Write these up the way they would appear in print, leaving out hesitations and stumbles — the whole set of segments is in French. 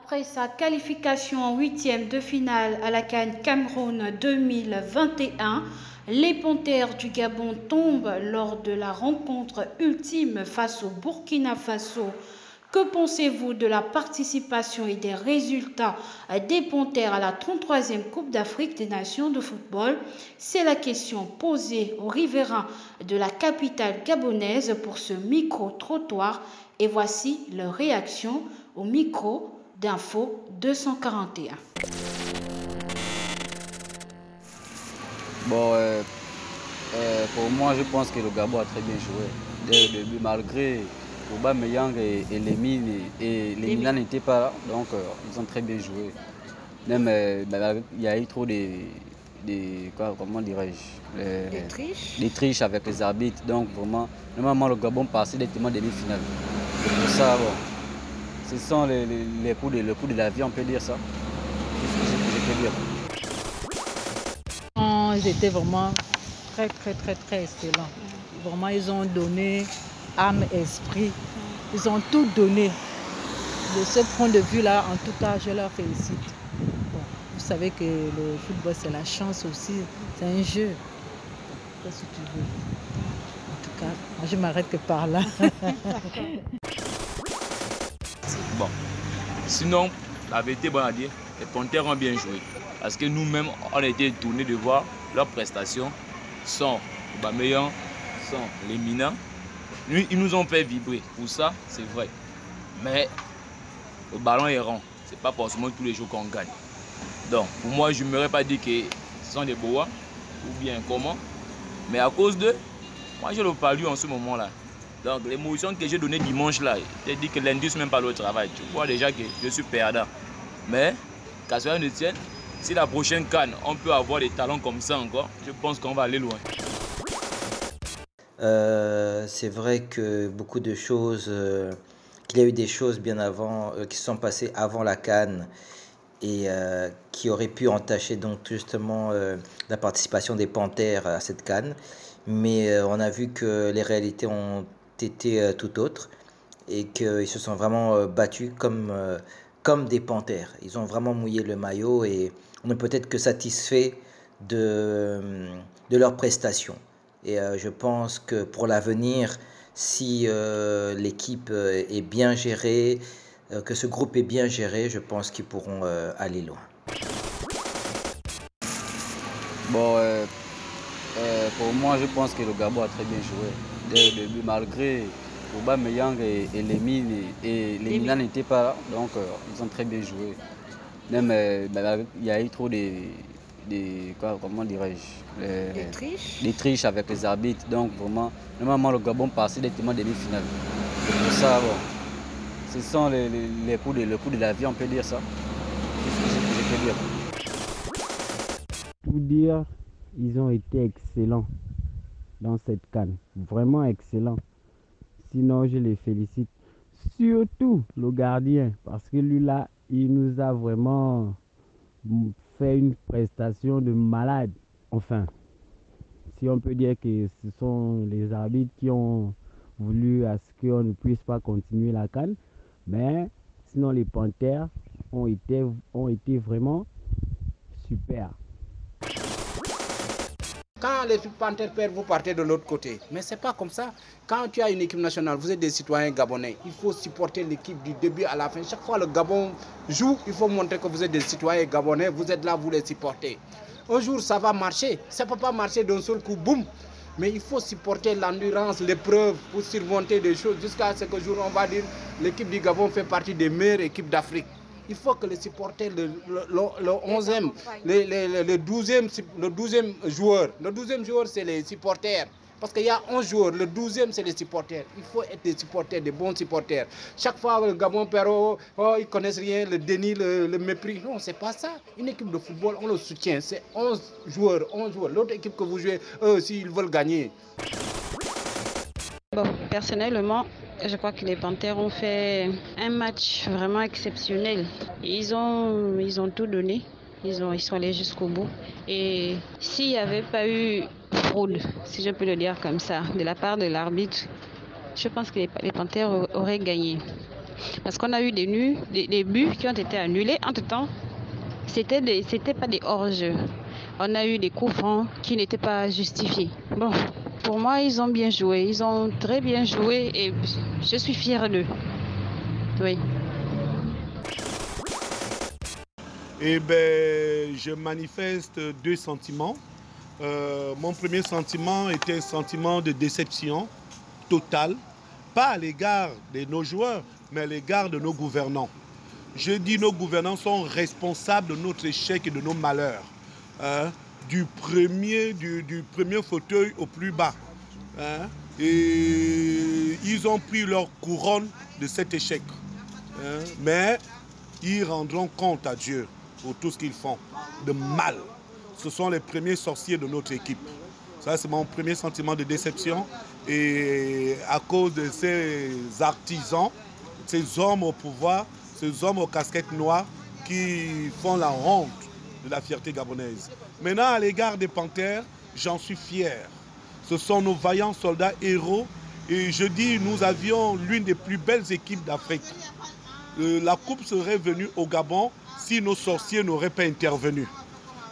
Après sa qualification en huitième de finale à la CAN Cameroun 2021, les Panthères du Gabon tombent lors de la rencontre ultime face au Burkina Faso. Que pensez-vous de la participation et des résultats des Panthères à la 33e Coupe d'Afrique des Nations de football? C'est la question posée aux riverains de la capitale gabonaise pour ce micro-trottoir et voici leur réaction au micro d'Info 241. Bon, pour moi, je pense que le Gabon a très bien joué. Dès le début, malgré Aubameyang et Lemine, et Lemina n'étaient pas là, donc ils ont très bien joué. Même, il y a eu trop comment dirais-je, des triches avec les arbitres. Donc vraiment, normalement le Gabon passait directement demi-finale. C'est pour ça, bon, ce sont les coups de la vie, on peut dire ça. C'est ce que je peux dire. Ils étaient vraiment très excellents. Vraiment, ils ont donné âme, esprit. Ils ont tout donné. De ce point de vue-là, en tout cas, je leur félicite. Bon, vous savez que le football, c'est la chance aussi. C'est un jeu. Qu'est-ce que tu veux? En tout cas, moi, je m'arrête que par là. Bon. Sinon, la vérité, bon à dire, les Panthères ont bien joué. Parce que nous-mêmes, on a été étonnés de voir leurs prestations sans Aubameyang, sans Lemina. Ils nous ont fait vibrer. Pour ça, c'est vrai. Mais le ballon est rond. Ce n'est pas forcément tous les jours qu'on gagne. Donc, pour moi, je n'aimerais pas dire que ce sont des boas ou bien comment. Mais à cause d'eux, moi, je le parle en ce moment-là. Donc, l'émotion que j'ai donnée dimanche là, j'ai dit que lundi, même pas le travail. Tu vois déjà que je suis perdant. Mais, qu'à cela ne tienne, si la prochaine CAN, on peut avoir des talents comme ça encore, je pense qu'on va aller loin. C'est vrai que beaucoup de choses, qu'il y a eu des choses bien avant, qui se sont passées avant la CAN et qui auraient pu entacher donc justement la participation des Panthères à cette CAN. Mais on a vu que les réalités ont été tout autres et qu'ils se sont vraiment battus comme des Panthères. Ils ont vraiment mouillé le maillot et on est peut-être que satisfait de leurs prestations. Et je pense que pour l'avenir, si l'équipe est bien gérée, que ce groupe est bien géré, je pense qu'ils pourront aller loin. Bon, pour moi, je pense que le Gabon a très bien joué. Dès le début, malgré Aubameyang et Lemine, et Lemina n'étaient pas là, donc ils ont très bien joué. Même, il y a eu trop comment dirais-je, des triches avec les arbitres. Donc vraiment, normalement le Gabon passait directement demi-finale. C'est pour ça, bon, ce sont les coups de la vie, on peut dire ça. C'est ce que je peux dire. Tout dire, ils ont été excellents dans cette CAN. Vraiment excellents. Sinon, je les félicite. Surtout le gardien, parce que lui là, il nous a vraiment fait une prestation de malade. Enfin, si on peut dire que ce sont les arbitres qui ont voulu à ce qu'on ne puisse pas continuer la CAN, mais sinon les Panthères ont été vraiment super. Quand les Panthères perdent, vous partez de l'autre côté. Mais ce n'est pas comme ça. Quand tu as une équipe nationale, vous êtes des citoyens gabonais. Il faut supporter l'équipe du début à la fin. Chaque fois que le Gabon joue, il faut montrer que vous êtes des citoyens gabonais. Vous êtes là, vous les supportez. Un jour, ça va marcher. Ça ne peut pas marcher d'un seul coup, boum. Mais il faut supporter l'endurance, l'épreuve pour surmonter des choses. Jusqu'à ce que jour, on va dire l'équipe du Gabon fait partie des meilleures équipes d'Afrique. Il faut que les supporters, le 11e, le 12e joueur, le 12e joueur c'est les supporters. Parce qu'il y a 11 joueurs, le 12e c'est les supporters. Il faut être des supporters, des bons supporters. Chaque fois le Gabon perd, oh, ils ne connaissent rien, le déni, le mépris. Non, c'est pas ça. Une équipe de football, on le soutient. C'est 11 joueurs, 11 joueurs. L'autre équipe que vous jouez, eux aussi, ils veulent gagner. Bon, personnellement, je crois que les Panthères ont fait un match vraiment exceptionnel. Ils ont tout donné. Ils sont allés jusqu'au bout. Et s'il n'y avait pas eu fraude, si je peux le dire comme ça, de la part de l'arbitre, je pense que les Panthères auraient gagné. Parce qu'on a eu des buts qui ont été annulés. Entre-temps, c'était pas des hors-jeu. On a eu des coups francs qui n'étaient pas justifiés. Bon, pour moi, ils ont bien joué. Ils ont très bien joué et je suis fière d'eux. Oui. Eh bien, je manifeste deux sentiments. Mon premier sentiment était un sentiment de déception totale, pas à l'égard de nos joueurs, mais à l'égard de nos gouvernants. Je dis nos gouvernants sont responsables de notre échec et de nos malheurs. Du premier fauteuil au plus bas. Et ils ont pris leur couronne de cet échec. Mais ils rendront compte à Dieu pour tout ce qu'ils font de mal. Ce sont les premiers sorciers de notre équipe. Ça, c'est mon premier sentiment de déception. Et à cause de ces artisans, ces hommes au pouvoir, ces hommes aux casquettes noires qui font la honte de la fierté gabonaise. Maintenant, à l'égard des Panthères, j'en suis fier. Ce sont nos vaillants soldats héros. Et je dis, nous avions l'une des plus belles équipes d'Afrique. La coupe serait venue au Gabon si nos sorciers n'auraient pas intervenu.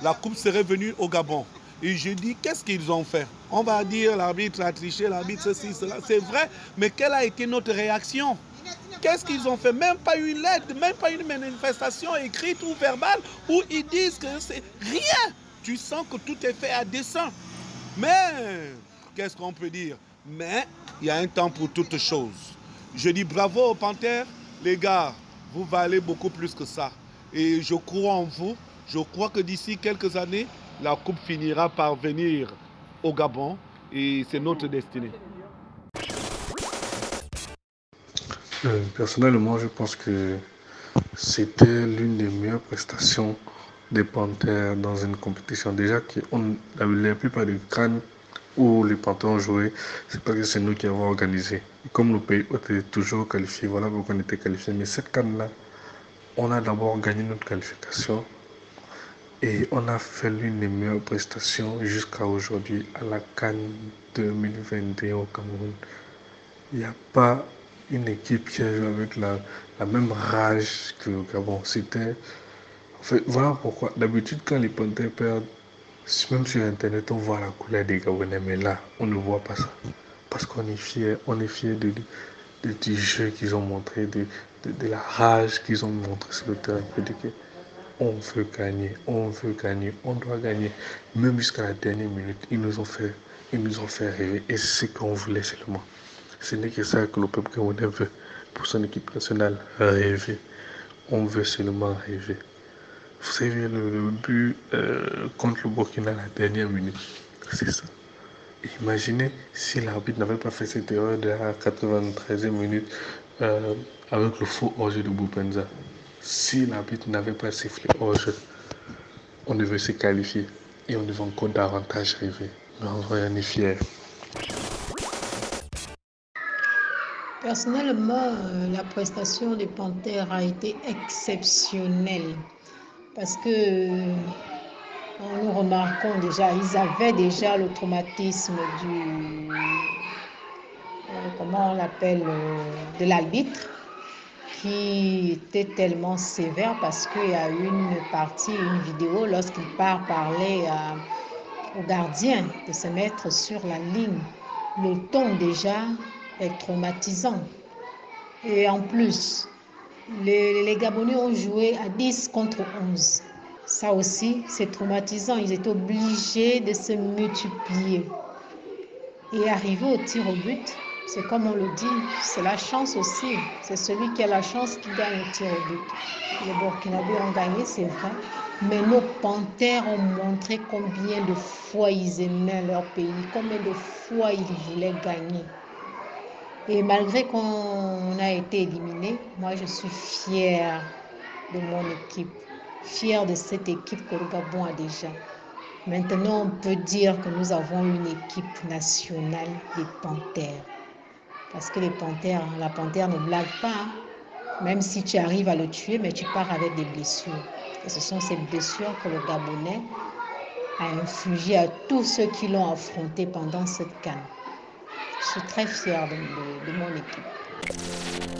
La coupe serait venue au Gabon. Et je dis, qu'est-ce qu'ils ont fait? On va dire, l'arbitre a triché, l'arbitre ceci, cela. C'est vrai, mais quelle a été notre réaction? Qu'est-ce qu'ils ont fait? Même pas une lettre, même pas une manifestation écrite ou verbale où ils disent que c'est rien. Tu sens que tout est fait à dessein. Mais, qu'est-ce qu'on peut dire? Mais, il y a un temps pour toutes choses. Je dis bravo aux Panthères. Les gars, vous valez beaucoup plus que ça. Et je crois en vous. Je crois que d'ici quelques années, la coupe finira par venir au Gabon. Et c'est notre destinée. Personnellement, je pense que c'était l'une des meilleures prestations des Panthères dans une compétition. Déjà, la plupart des CAN où les Panthères ont joué, c'est parce que c'est nous qui avons organisé. Et comme le pays était toujours qualifié, voilà pourquoi on était qualifié. Mais cette CAN-là, on a d'abord gagné notre qualification et on a fait l'une des meilleures prestations jusqu'à aujourd'hui à la CAN 2021 au Cameroun. Il n'y a pas une équipe qui a joué avec la même rage que le Gabon. En fait, voilà pourquoi. D'habitude, quand les Panthères perdent, même sur Internet, on voit la couleur des Gabonais, mais là, on ne voit pas ça. Parce qu'on est fiers, du jeu qu'ils ont montré, de la rage qu'ils ont montré sur le terrain. On veut gagner, on doit gagner. Même jusqu'à la dernière minute, ils nous ont fait rêver. Et c'est ce qu'on voulait seulement. Ce n'est que ça que le peuple camerounais veut pour son équipe nationale, rêver. On veut seulement rêver. Vous savez, le but contre le Burkina à la dernière minute, c'est ça. Imaginez si l'arbitre n'avait pas fait cette erreur de la 93e minute avec le faux hors-jeu de Boupenza. Si l'arbitre n'avait pas sifflé hors-jeu, on devait se qualifier et on devait encore davantage rêver. Mais en vrai, on est fiers. Personnellement, la prestation des Panthères a été exceptionnelle parce que nous remarquons déjà, ils avaient déjà le traumatisme comment on l'appelle, de l'arbitre qui était tellement sévère parce qu'il y a eu une vidéo lorsqu'il part parler au gardien de se mettre sur la ligne. Le ton déjà est traumatisant. Et en plus, les Gabonais ont joué à 10 contre 11. Ça aussi, c'est traumatisant. Ils étaient obligés de se multiplier. Et arriver au tir au but, c'est comme on le dit, c'est la chance aussi. C'est celui qui a la chance qui gagne au tir au but. Les Burkinabés ont gagné, c'est vrai. Mais nos Panthères ont montré combien de fois ils aimaient leur pays, combien de fois ils voulaient gagner. Et malgré qu'on a été éliminé, moi je suis fière de mon équipe, fière de cette équipe que le Gabon a déjà. Maintenant, on peut dire que nous avons une équipe nationale des Panthères. Parce que la Panthère ne blague pas. Hein. Même si tu arrives à le tuer, mais tu pars avec des blessures. Et ce sont ces blessures que le Gabonais a infligées à tous ceux qui l'ont affronté pendant cette CAN. Je suis très fière de mon équipe.